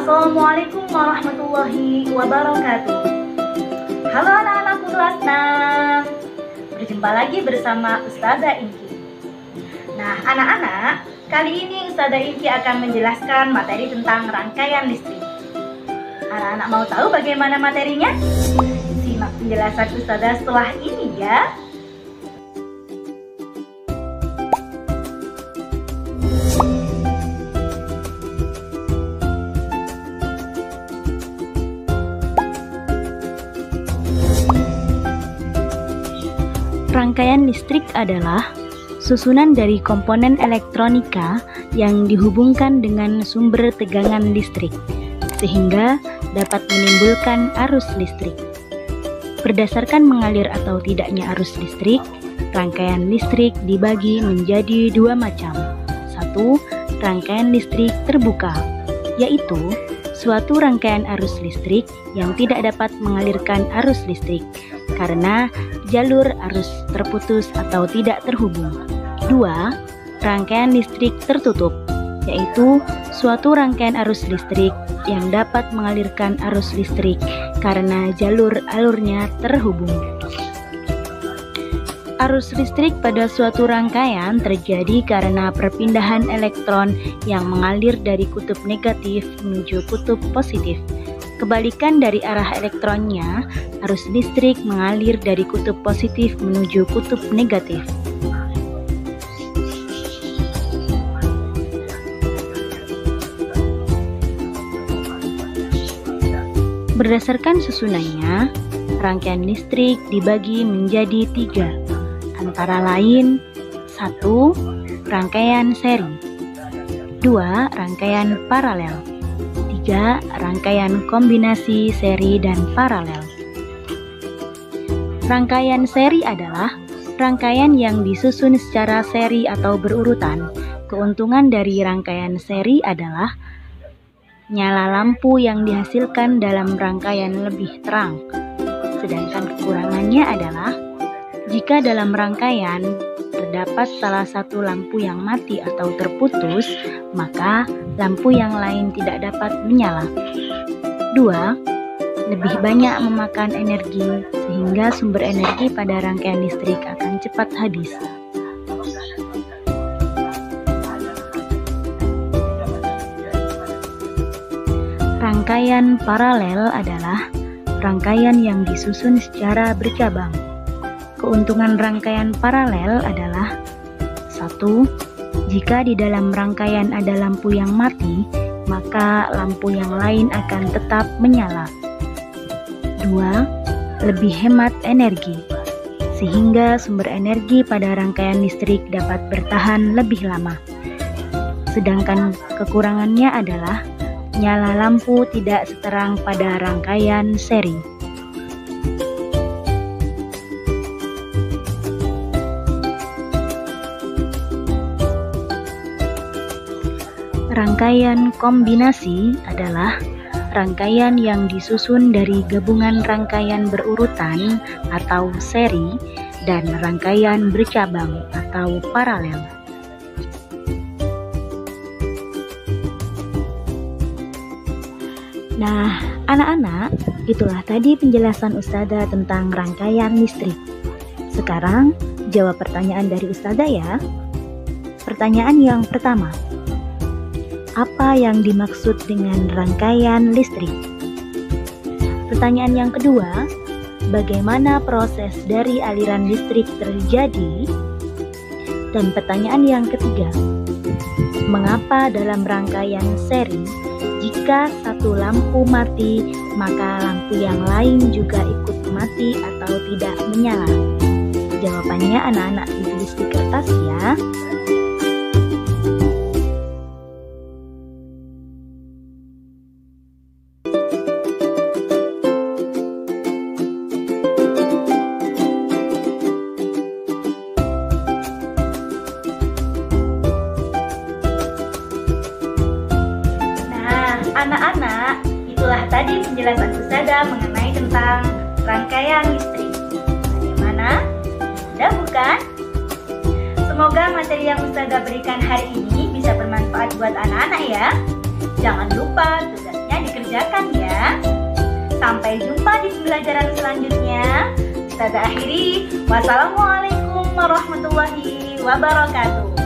Assalamualaikum warahmatullahi wabarakatuh. Halo anak-anakku kelas 6. Berjumpa lagi bersama Ustazah Inki. Nah anak-anak, kali ini Ustazah Inki akan menjelaskan materi tentang rangkaian listrik. Anak-anak mau tahu bagaimana materinya? Simak penjelasan Ustazah setelah ini ya. Rangkaian listrik adalah susunan dari komponen elektronika yang dihubungkan dengan sumber tegangan listrik, sehingga dapat menimbulkan arus listrik. Berdasarkan mengalir atau tidaknya arus listrik, rangkaian listrik dibagi menjadi dua macam. Satu, rangkaian listrik terbuka, yaitu suatu rangkaian arus listrik yang tidak dapat mengalirkan arus listrik karena jalur arus terputus atau tidak terhubung. Dua, rangkaian listrik tertutup, yaitu suatu rangkaian arus listrik yang dapat mengalirkan arus listrik karena alurnya terhubung. Arus listrik pada suatu rangkaian terjadi karena perpindahan elektron yang mengalir dari kutub negatif menuju kutub positif. Kebalikan dari arah elektronnya, arus listrik mengalir dari kutub positif menuju kutub negatif. Berdasarkan susunannya, rangkaian listrik dibagi menjadi tiga, antara lain 1. Rangkaian seri, 2. Rangkaian paralel, 3. Rangkaian kombinasi seri dan paralel. Rangkaian seri adalah rangkaian yang disusun secara seri atau berurutan. Keuntungan dari rangkaian seri adalah nyala lampu yang dihasilkan dalam rangkaian lebih terang. Sedangkan kekurangannya adalah jika dalam rangkaian terdapat salah satu lampu yang mati atau terputus, maka lampu yang lain tidak dapat menyala. 2. Lebih banyak memakan energi, sehingga sumber energi pada rangkaian listrik akan cepat habis. Rangkaian paralel adalah rangkaian yang disusun secara bercabang. Keuntungan rangkaian paralel adalah 1. Jika di dalam rangkaian ada lampu yang mati, maka lampu yang lain akan tetap menyala. 2. Lebih hemat energi, sehingga sumber energi pada rangkaian listrik dapat bertahan lebih lama. Sedangkan kekurangannya adalah nyala lampu tidak seterang pada rangkaian seri. Rangkaian kombinasi adalah rangkaian yang disusun dari gabungan rangkaian berurutan atau seri dan rangkaian bercabang atau paralel. Nah, anak-anak, itulah tadi penjelasan Ustazah tentang rangkaian listrik. Sekarang, jawab pertanyaan dari Ustazah ya. Pertanyaan yang pertama, apa yang dimaksud dengan rangkaian listrik? Pertanyaan yang kedua, bagaimana proses dari aliran listrik terjadi? Dan pertanyaan yang ketiga, mengapa dalam rangkaian seri, jika satu lampu mati, maka lampu yang lain juga ikut mati atau tidak menyala? Jawabannya anak-anak ditulis di kertas ya. Anak-anak, itulah tadi penjelasan Ustazah mengenai tentang rangkaian listrik. Bagaimana? Mudah bukan? Semoga materi yang Ustazah berikan hari ini bisa bermanfaat buat anak-anak ya. Jangan lupa tugasnya kerjakan ya. Sampai jumpa di pembelajaran selanjutnya. Ustazah akhiri, wassalamualaikum warahmatullahi wabarakatuh.